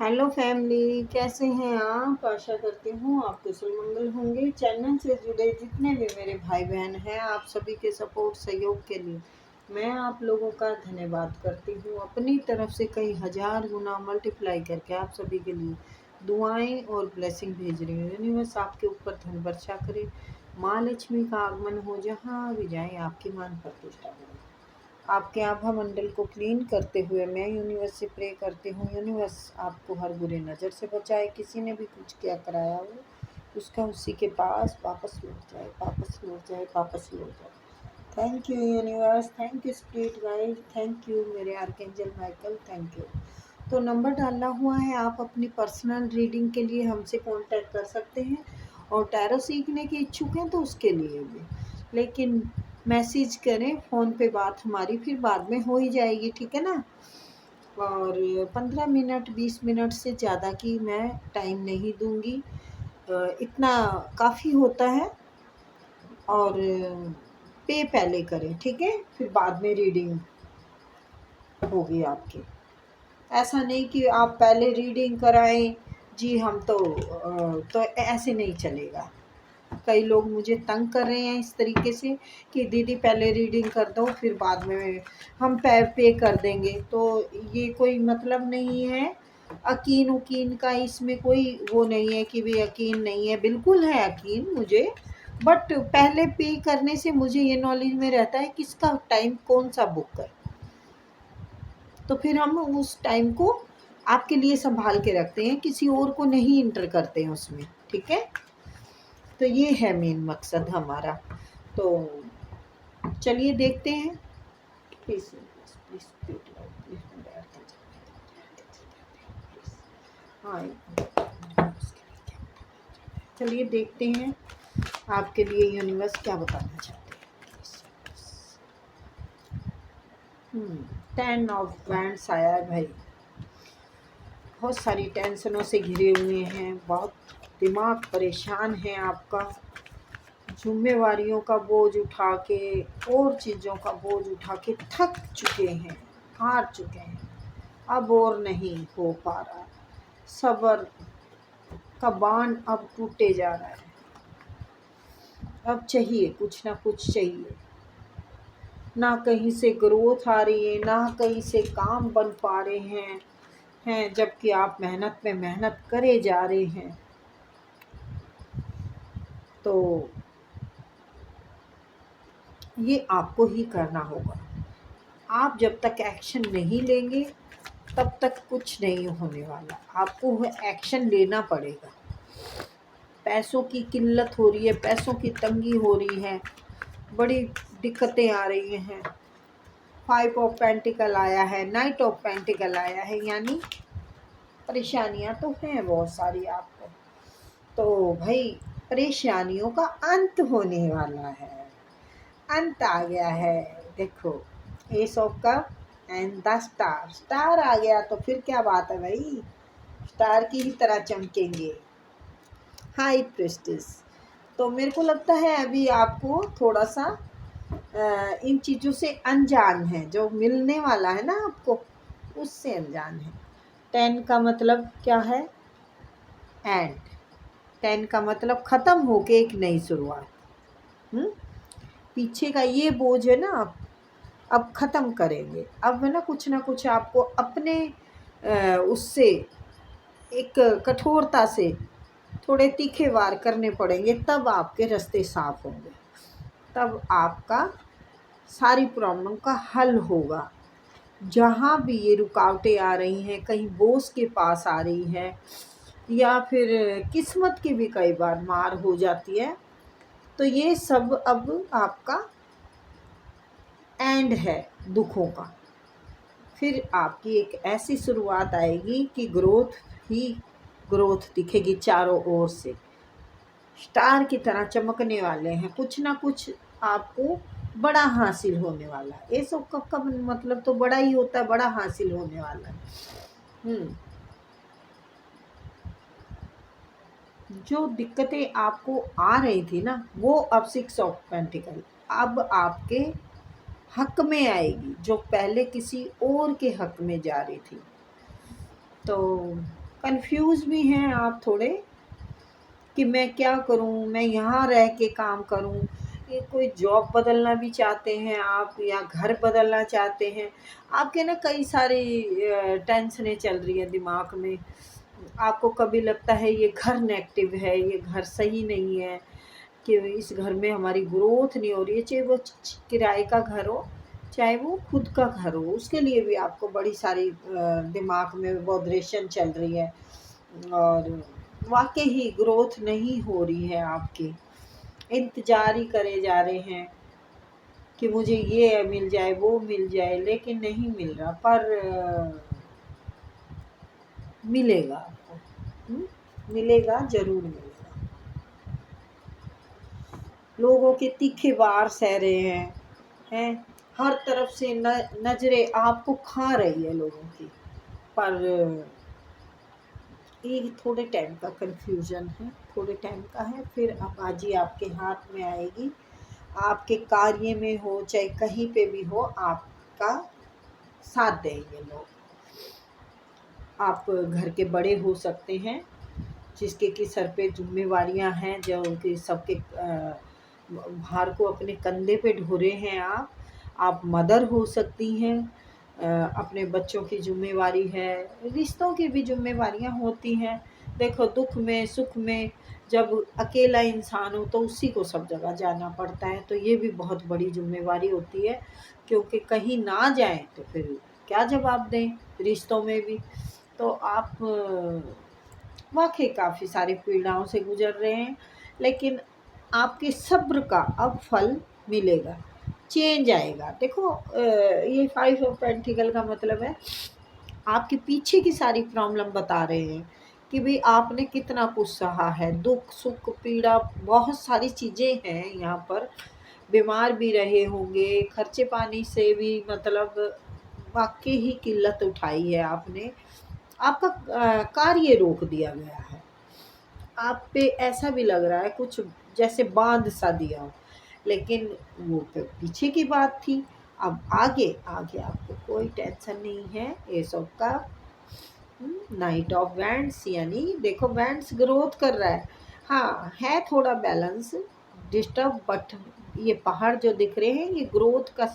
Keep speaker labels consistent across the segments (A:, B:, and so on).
A: Hello family, कैसे हैं आप? आशा करती हूँ आप कुशल मंगल होंगे। चैनल से जुड़े जितने भी मेरे भाई बहन हैं, आप सभी के सपोर्ट सहयोग के लिए मैं आप लोगों का धन्यवाद करती हूँ। अपनी तरफ से कई हजार गुना मल्टीप्लाई करके आप सभी के लिए दुआएं और ब्लेसिंग भेज रही हूँ। यूनिवर्स आपके ऊपर धन वर्षा करे, माँ लक्ष्मी का आगमन हो, जहाँ भी जाएं आपकी मान प्रतिष्ठा करें। आपके आभा मंडल को क्लीन करते हुए मैं यूनिवर्स से प्रे करती हूँ, यूनिवर्स आपको हर बुरे नज़र से बचाए। किसी ने भी कुछ क्या कराया हो उसका उसी के पास वापस लौट जाए, वापस लौट जाए, वापस लौट जाए। Thank you universe, thank you spirit guide, thank you मेरे आर्कएंजल माइकल, थैंक यू। तो नंबर डालना हुआ है, आप अपनी पर्सनल रीडिंग के लिए हमसे कांटेक्ट कर सकते हैं, और टैरो सीखने के इच्छुक हैं तो उसके लिए भी, लेकिन मैसेज करें। फ़ोन पे बात हमारी फिर बाद में हो ही जाएगी, ठीक है ना। और 15 मिनट 20 मिनट से ज़्यादा की मैं टाइम नहीं दूंगी, इतना काफ़ी होता है। और पे पहले करें, ठीक है, फिर बाद में रीडिंग होगी आपकी। ऐसा नहीं कि आप पहले रीडिंग कराएं जी, हम तो ऐसे नहीं चलेगा। कई लोग मुझे तंग कर रहे हैं इस तरीके से कि दीदी पहले रीडिंग कर दो फिर बाद में हम पे कर देंगे, तो ये कोई मतलब नहीं है। यकीन उकीन का इसमें कोई वो नहीं है कि भी यकीन नहीं है, बिल्कुल है यकीन मुझे। बट पहले पे करने से मुझे ये नॉलेज में रहता है किसका टाइम कौन सा बुक कर, तो फिर हम उस टाइम को आपके लिए संभाल के रखते हैं, किसी और को नहीं इंटर करते हैं उसमें, ठीक है। तो ये है मेन मकसद हमारा। तो चलिए देखते हैं। प्लीज प्लीज प्लीज हाँ, चलिए देखते हैं आपके लिए यूनिवर्स क्या बताना चाहते हैं। 10 ऑफ वैंड्स आया है भाई। बहुत सारी टेंशनों से घिरे हुए हैं, बहुत दिमाग परेशान है आपका, जिम्मेवारियों का बोझ उठा के और चीज़ों का बोझ उठा के थक चुके हैं, हार चुके हैं, अब और नहीं हो पा रहा। सब्र का बांध अब टूटे जा रहा है, अब चाहिए कुछ ना कुछ चाहिए। ना कहीं से ग्रोथ आ रही है, ना कहीं से काम बन पा रहे हैं जबकि आप मेहनत पे मेहनत करे जा रहे हैं। तो ये आपको ही करना होगा। आप जब तक एक्शन नहीं लेंगे तब तक कुछ नहीं होने वाला, आपको एक्शन लेना पड़ेगा। पैसों की किल्लत हो रही है, पैसों की तंगी हो रही है, बड़ी दिक्कतें आ रही हैं। 5 ऑफ पेंटिकल आया है, नाइट ऑफ पेंटिकल आया है, यानी परेशानियां तो हैं बहुत सारी आपको। तो भाई परेशानियों का अंत होने वाला है, अंत आ गया है। देखो ace of cup and the star, star आ गया तो फिर क्या बात है भाई, स्टार की ही तरह चमकेंगे। High prestige. तो मेरे को लगता है अभी आपको थोड़ा सा इन चीज़ों से अनजान है, जो मिलने वाला है ना आपको उससे अनजान है। 10 का मतलब क्या है? एंड। 10 का मतलब ख़त्म होके एक नई शुरुआत। पीछे का ये बोझ है ना, आप अब ख़त्म करेंगे। अब है ना कुछ आपको अपने उससे एक कठोरता से थोड़े तीखे वार करने पड़ेंगे, तब आपके रास्ते साफ होंगे, तब आपका सारी प्रॉब्लम का हल होगा। जहाँ भी ये रुकावटें आ रही हैं, कहीं बॉस के पास आ रही है या फिर किस्मत की भी कई बार मार हो जाती है, तो ये सब अब आपका एंड है दुखों का। फिर आपकी एक ऐसी शुरुआत आएगी कि ग्रोथ ही ग्रोथ दिखेगी चारों ओर से, स्टार की तरह चमकने वाले हैं। कुछ ना कुछ आपको बड़ा हासिल होने वाला है। ये सब का मतलब तो बड़ा ही होता है, बड़ा हासिल होने वाला है। जो दिक्कतें आपको आ रही थी ना, वो अब 6 ऑफ पेंटिकल अब आपके हक में आएगी, जो पहले किसी और के हक में जा रही थी। तो कंफ्यूज भी हैं आप थोड़े कि मैं क्या करूं, मैं यहाँ रह के काम करूं, ये कोई जॉब बदलना भी चाहते हैं आप या घर बदलना चाहते हैं। आपके ना कई सारी टेंशनें चल रही हैं दिमाग में। आपको कभी लगता है ये घर नेगेटिव है, ये घर सही नहीं है, कि इस घर में हमारी ग्रोथ नहीं हो रही है, चाहे वो किराए का घर हो चाहे वो खुद का घर हो, उसके लिए भी आपको बड़ी सारी दिमाग में बॉदरेशन चल रही है। और वाकई ही ग्रोथ नहीं हो रही है आपकी, इंतजार ही करे जा रहे हैं कि मुझे ये मिल जाए वो मिल जाए, लेकिन नहीं मिल रहा। पर मिलेगा आपको, मिलेगा, जरूर मिलेगा। लोगों के तीखे वार सह रहे हैं, हर तरफ से नजरें आपको खा रही है लोगों की। पर ये थोड़े टाइम का कंफ्यूजन है, थोड़े टाइम का है, फिर अब बाजी आपके हाथ में आएगी। आपके कार्य में हो चाहे कहीं पे भी हो, आपका साथ देंगे लोग। आप घर के बड़े हो सकते हैं, जिसके कि सर पे जिम्मेवारियां हैं, जो उनके सबके भार को अपने कंधे पे ढोरे हैं आप मदर हो सकती हैं, अपने बच्चों की जिम्मेवारी है, रिश्तों की भी जिम्मेवारियां होती हैं। देखो, दुख में सुख में जब अकेला इंसान हो तो उसी को सब जगह जाना पड़ता है, तो ये भी बहुत बड़ी जिम्मेवारी होती है, क्योंकि कहीं ना जाएं तो फिर क्या जवाब दें रिश्तों में भी। तो आप वाकई काफ़ी सारी पीड़ाओं से गुजर रहे हैं, लेकिन आपके सब्र का अब फल मिलेगा, चेंज आएगा। देखो, ये 5 ऑफ पेंटिकल का मतलब है आपके पीछे की सारी प्रॉब्लम बता रहे हैं कि भाई आपने कितना कुछ सहा है, दुख सुख पीड़ा, बहुत सारी चीज़ें हैं यहाँ पर। बीमार भी रहे होंगे, खर्चे पानी से भी मतलब वाकई ही किल्लत उठाई है आपने। आपका कार्य रोक दिया गया है, आप पे ऐसा भी लग रहा है कुछ जैसे बांध सा दिया हो, लेकिन वो पीछे की बात थी। अब आगे आगे आपको कोई टेंशन नहीं है। ये सब का नाइट ऑफ वैंड्स, यानी देखो वैंड्स ग्रोथ कर रहा है। हाँ, है थोड़ा बैलेंस डिस्टर्ब, बट ये पहाड़ जो दिख रहे हैं ये ग्रोथ का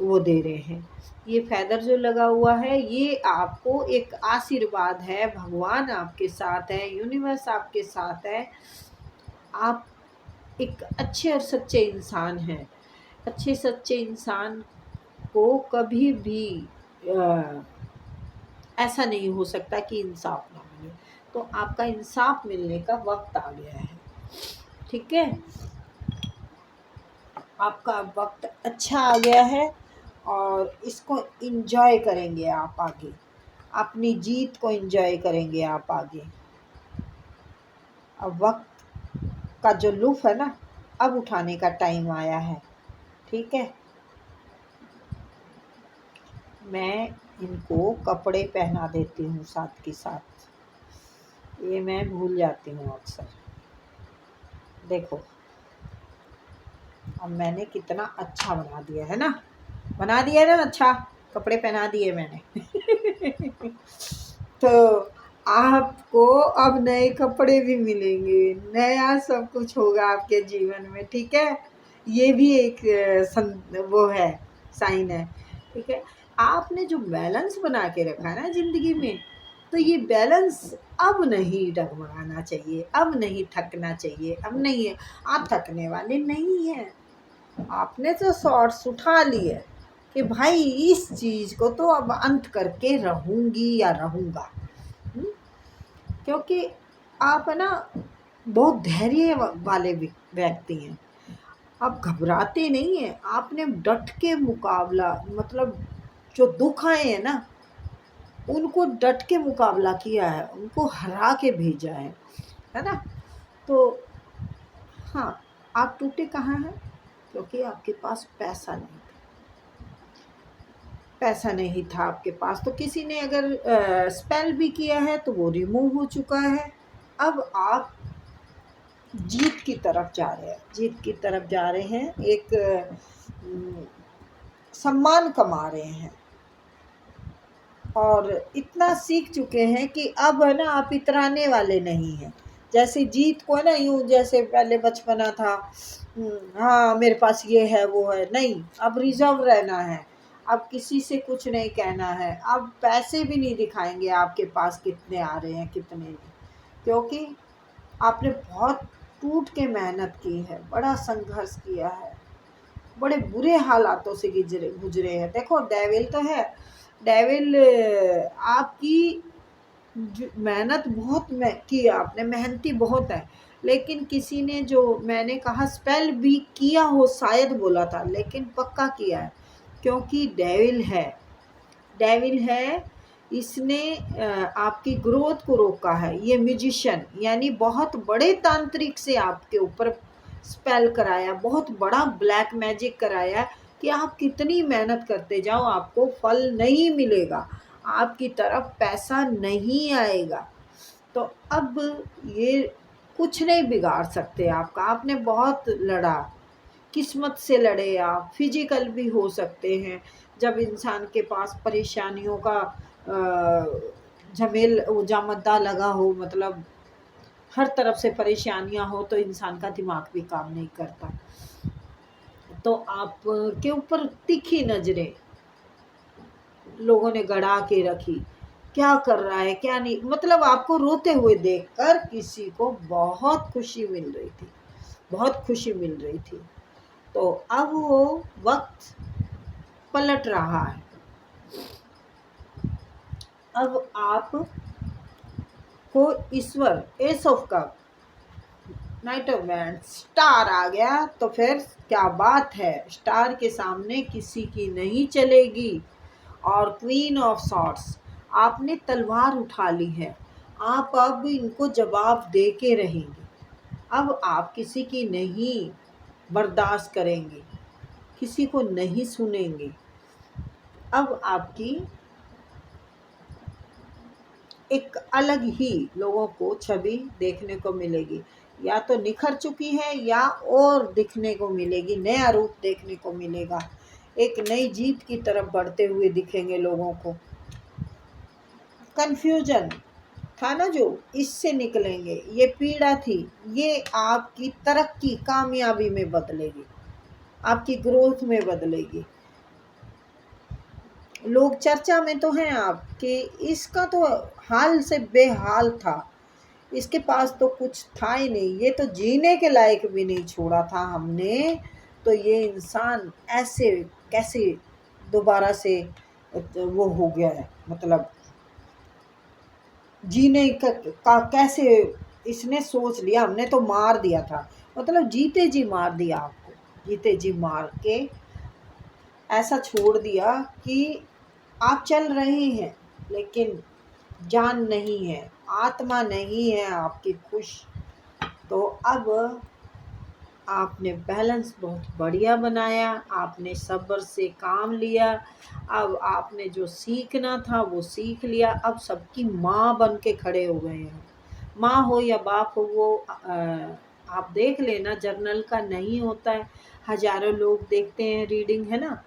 A: वो दे रहे हैं। ये फेदर जो लगा हुआ है ये आपको एक आशीर्वाद है, भगवान आपके साथ है, यूनिवर्स आपके साथ है। आप एक अच्छे और सच्चे इंसान हैं। अच्छे सच्चे इंसान को कभी भी ऐसा नहीं हो सकता कि इंसाफ ना मिले, तो आपका इंसाफ मिलने का वक्त आ गया है। ठीक है, आपका वक्त अच्छा आ गया है और इसको इंजॉय करेंगे आप आगे, अपनी जीत को इंजॉय करेंगे आप आगे। अब वक्त का जो लुत्फ़ है ना, अब उठाने का टाइम आया है। ठीक है, मैं इनको कपड़े पहना देती हूँ साथ के साथ, ये मैं भूल जाती हूँ अक्सर। देखो, अब मैंने कितना अच्छा बना दिया है ना, बना दिया ना, अच्छा कपड़े पहना दिए मैंने। तो आपको अब नए कपड़े भी मिलेंगे, नया सब कुछ होगा आपके जीवन में। ठीक है, ये भी एक वो है, साइन है। ठीक है, आपने जो बैलेंस बना के रखा है ना ज़िंदगी में, तो ये बैलेंस अब नहीं डगमगाना चाहिए, अब नहीं थकना चाहिए, अब नहीं है। आप थकने वाले नहीं हैं, आपने तो शॉर्ट्स उठा लिए कि भाई इस चीज़ को तो अब अंत करके रहूँगी या रहूँगा। क्योंकि आप है ना बहुत धैर्य वाले व्यक्ति हैं, आप घबराते नहीं हैं, आपने डट के मुकाबला, मतलब जो दुख आए हैं ना उनको डट के मुकाबला किया है, उनको हरा के भेजा है ना। तो हाँ, आप टूटे कहाँ हैं? क्योंकि आपके पास पैसा नहीं था, पैसा नहीं था आपके पास, तो किसी ने अगर स्पेल भी किया है तो वो रिमूव हो चुका है। अब आप जीत की तरफ जा रहे हैं, जीत की तरफ जा रहे हैं, एक सम्मान कमा रहे हैं। और इतना सीख चुके हैं कि अब है ना आप इतराने वाले नहीं हैं। जैसे जीत को है ना यूं जैसे पहले बचपना था, हाँ मेरे पास ये है वो है, नहीं अब रिजर्व रहना है। अब किसी से कुछ नहीं कहना है, अब पैसे भी नहीं दिखाएंगे आपके पास कितने आ रहे हैं कितने नहीं, क्योंकि आपने बहुत टूट के मेहनत की है, बड़ा संघर्ष किया है, बड़े बुरे हालातों से गुजरे गुजरे हैं। देखो डेविल तो है, डेविल आपकी मेहनत बहुत की आपने, मेहनती बहुत है, लेकिन किसी ने जो मैंने कहा स्पेल भी किया हो शायद बोला था, लेकिन पक्का किया है, क्योंकि डेविल है, डेविल है। इसने आपकी ग्रोथ को रोका है। ये म्यूजिशियन यानी बहुत बड़े तांत्रिक से आपके ऊपर स्पेल कराया, बहुत बड़ा ब्लैक मैजिक कराया कि आप कितनी मेहनत करते जाओ आपको फल नहीं मिलेगा, आपकी तरफ पैसा नहीं आएगा। तो अब ये कुछ नहीं बिगाड़ सकते आपका, आपने बहुत लड़ा, किस्मत से लड़े आप, फिजिकल भी हो सकते हैं। जब इंसान के पास परेशानियों का झमेल जामद्दा लगा हो, मतलब हर तरफ से परेशानियां हो, तो इंसान का दिमाग भी काम नहीं करता। तो आप के ऊपर तीखी नजरें लोगों ने गड़ा के रखी, क्या कर रहा है क्या नहीं, मतलब आपको रोते हुए देखकर किसी को बहुत खुशी मिल रही थी, बहुत खुशी मिल रही थी। तो अब वो वक्त पलट रहा है। अब आप को ईश्वर ace of cup, knight of wands, star आ गया, तो फिर क्या बात है, स्टार के सामने किसी की नहीं चलेगी। और क्वीन ऑफ सॉर्ड्स, आपने तलवार उठा ली है, आप अब इनको जवाब दे के रहेंगे। अब आप किसी की नहीं बर्दाश्त करेंगे, किसी को नहीं सुनेंगे। अब आपकी एक अलग ही लोगों को छवि देखने को मिलेगी, या तो निखर चुकी है या और दिखने को मिलेगी, नया रूप देखने को मिलेगा, एक नई जीत की तरफ बढ़ते हुए दिखेंगे लोगों को। कंफ्यूजन था ना जो, इससे निकलेंगे, ये पीड़ा थी, ये आपकी तरक्की कामयाबी में बदलेगी, आपकी ग्रोथ में बदलेगी। लोग चर्चा में तो हैं आपके, इसका तो हाल से बेहाल था, इसके पास तो कुछ था ही नहीं, ये तो जीने के लायक भी नहीं छोड़ा था हमने, तो ये इंसान ऐसे कैसे दोबारा से वो हो गया है, मतलब जीने का कैसे इसने सोच लिया, हमने तो मार दिया था, मतलब जीते जी मार दिया आपको, जीते जी मार के ऐसा छोड़ दिया कि आप चल रहे हैं लेकिन जान नहीं है, आत्मा नहीं है आपकी खुश। तो अब आपने बैलेंस बहुत बढ़िया बनाया, आपने सब्र से काम लिया, अब आपने जो सीखना था वो सीख लिया, अब सबकी माँ बन के खड़े हो गए हैं। माँ हो या बाप हो, वो आप देख लेना, जर्नल का नहीं होता है, हजारों लोग देखते हैं रीडिंग, है ना,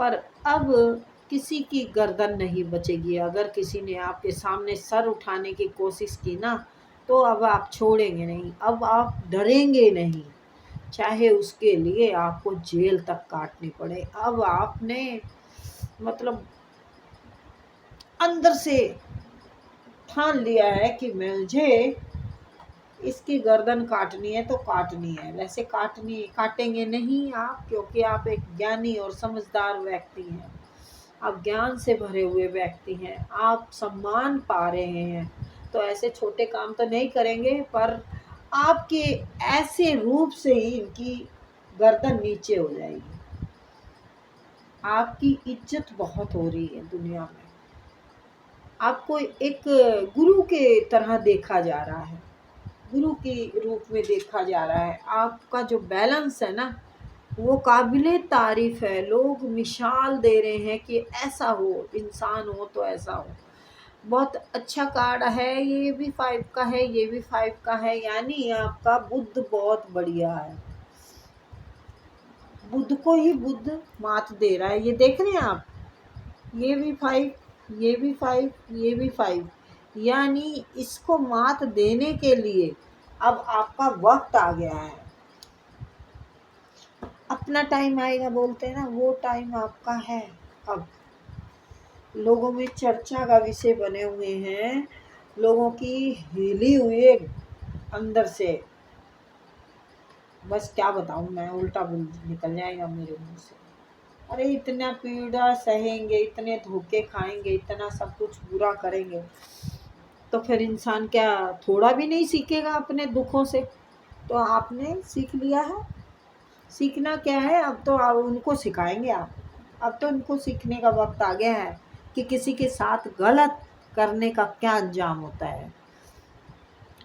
A: पर अब किसी की गर्दन नहीं बचेगी। अगर किसी ने आपके सामने सर उठाने की कोशिश की ना, तो अब आप छोड़ेंगे नहीं, अब आप डरेंगे नहीं, चाहे उसके लिए आपको जेल तक काटनी पड़े। अब आपने मतलब अंदर से ठान लिया है कि मुझे इसकी गर्दन काटनी है तो काटनी है, वैसे काटेंगे नहीं आप, क्योंकि आप एक ज्ञानी और समझदार व्यक्ति हैं, आप ज्ञान से भरे हुए व्यक्ति हैं, आप सम्मान पा रहे हैं, तो ऐसे छोटे काम तो नहीं करेंगे, पर आपके ऐसे रूप से ही इनकी गर्दन नीचे हो जाएगी। आपकी इज्जत बहुत हो रही है दुनिया में, आपको एक गुरु के तरह देखा जा रहा है, गुरु के रूप में देखा जा रहा है। आपका जो बैलेंस है ना, वो काबिले तारीफ है, लोग मिसाल दे रहे हैं कि ऐसा हो, इंसान हो तो ऐसा हो। बहुत अच्छा कार्ड है, ये भी 5 का है, ये भी 5 का है, यानी आपका बुद्ध बहुत बढ़िया है, बुद्ध को ही बुद्ध मात दे रहा है, ये देख रहे हैं आप, ये भी 5 ये भी 5, ये भी 5, यानी इसको मात देने के लिए अब आपका वक्त आ गया है। अपना टाइम आएगा बोलते हैं ना, वो टाइम आपका है। अब लोगों में चर्चा का विषय बने हुए हैं, लोगों की हिली हुई अंदर से, बस क्या बताऊं मैं, उल्टा बोल निकल जाएगा मेरे मुंह से। अरे इतना पीड़ा सहेंगे, इतने धोखे खाएंगे, इतना सब कुछ बुरा करेंगे, तो फिर इंसान क्या थोड़ा भी नहीं सीखेगा अपने दुखों से? तो आपने सीख लिया है। सीखना क्या है, अब तो आप उनको सिखाएंगे आप। अब तो उनको सीखने का वक्त आ गया है कि किसी के साथ गलत करने का क्या अंजाम होता है।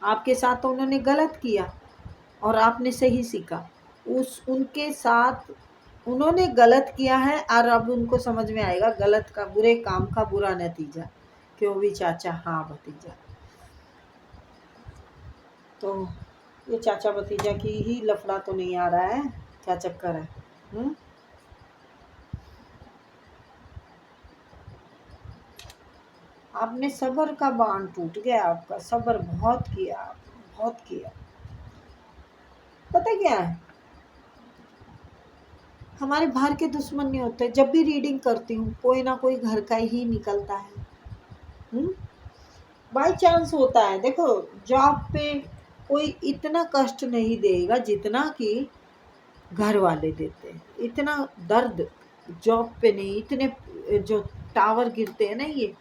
A: आपके साथ तो उन्होंने गलत किया और आपने सही सीखा। उनके साथ उन्होंने गलत किया है और अब उनको समझ में आएगा गलत का, बुरे काम का बुरा नतीजा। क्यों भी चाचा? हाँ भतीजा। तो ये चाचा भतीजा की ही लफड़ा तो नहीं आ रहा है, क्या चक्कर है? आपने सब्र का बांध टूट गया, आपका सब्र बहुत किया, आपने बहुत किया। पता क्या है, हमारे बाहर के दुश्मन नहीं होते। जब भी रीडिंग करती हूँ कोई ना कोई घर का ही निकलता है। बाय चांस होता है। देखो जॉब पे कोई इतना कष्ट नहीं देगा जितना कि घर वाले देते हैं। इतना दर्द जॉब पे नहीं, इतने जो टावर गिरते हैं ना, ये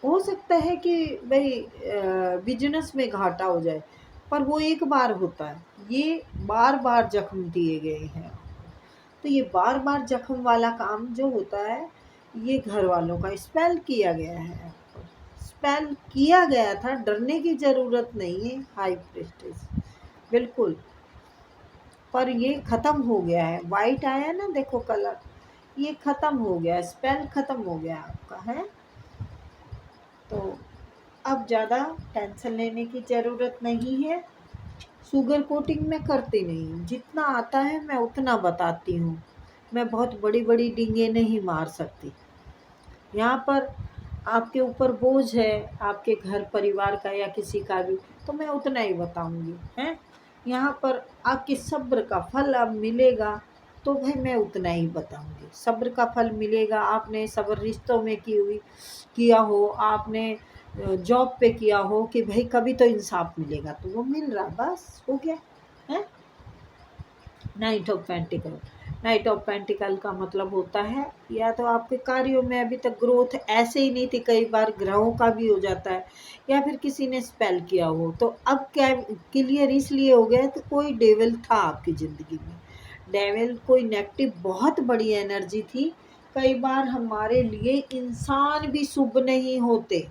A: हो सकता है कि भाई बिजनेस में घाटा हो जाए, पर वो एक बार होता है। ये बार बार जख्म दिए गए हैं। तो ये बार बार जख्म वाला काम जो होता है, ये घर वालों का स्पेल किया गया है। स्पेल किया गया था, डरने की ज़रूरत नहीं है हाई प्रीस्टेस, बिल्कुल। पर ये ख़त्म हो गया है। वाइट आया ना, देखो कलर, ये ख़त्म हो गया, स्पेल ख़त्म हो गया आपका है। तो अब ज़्यादा टेंशन लेने की ज़रूरत नहीं है। शुगर कोटिंग मैं करती नहीं हूँ, जितना आता है मैं उतना बताती हूँ। मैं बहुत बड़ी बड़ी डींगे नहीं मार सकती। यहाँ पर आपके ऊपर बोझ है, आपके घर परिवार का या किसी का भी, तो मैं उतना ही बताऊँगी हैं। यहाँ पर आपके सब्र का फल अब मिलेगा, तो भाई मैं उतना ही बताऊँगी। सब्र का फल मिलेगा। आपने सब्र रिश्तों में किया हो, आपने जॉब पे किया हो कि भाई कभी तो इंसाफ मिलेगा, तो वो मिल रहा, बस हो गया है। Night of pentacle, night of pentacle का मतलब होता है या तो आपके कार्यों में अभी तक ग्रोथ ऐसे ही नहीं थी, कई बार ग्रहों का भी हो जाता है, या फिर किसी ने स्पेल किया हो। तो अब क्या क्लियर इसलिए हो गया कि कोई डेविल था आपकी ज़िंदगी में। डेविल कोई नेगेटिव बहुत बड़ी एनर्जी थी। कई बार हमारे लिए इंसान भी शुभ नहीं होते,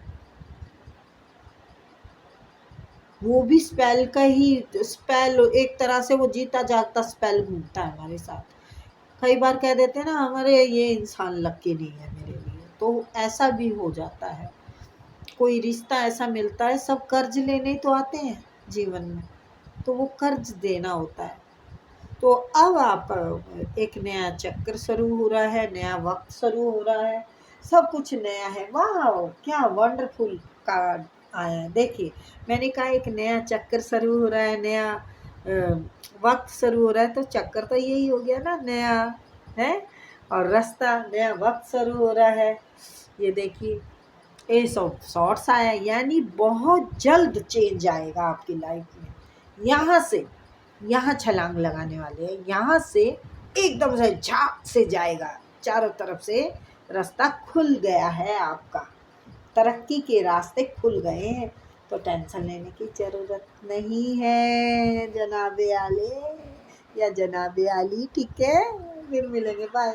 A: वो भी स्पेल का ही स्पेल, एक तरह से वो जीता जागता स्पेल घूमता है हमारे साथ। कई बार कह देते हैं ना, हमारे ये इंसान लक्की नहीं है मेरे लिए, तो ऐसा भी हो जाता है। कोई रिश्ता ऐसा मिलता है, सब कर्ज लेने तो आते हैं जीवन में, तो वो कर्ज देना होता है। तो अब आप एक नया चक्कर शुरू हो रहा है, नया वक्त शुरू हो रहा है, सब कुछ नया है। वाह क्या वंडरफुल कार्ड आया है। देखिए मैंने कहा एक नया चक्कर शुरू हो रहा है, नया वक्त शुरू हो रहा है, तो चक्कर तो यही हो गया ना, नया है, और रास्ता नया वक्त शुरू हो रहा है। ये देखिए एस ऑफ सॉर्ट्स आया, यानी बहुत जल्द चेंज आएगा आपकी लाइफ में। यहाँ से यहाँ छलांग लगाने वाले हैं, यहाँ से एकदम से झाक से जाएगा, चारों तरफ से रास्ता खुल गया है आपका, तरक्की के रास्ते खुल गए हैं। तो टेंशन लेने की ज़रूरत नहीं है जनाबे आले या जनाबे आली। ठीक है, फिर मिलेंगे, बाय।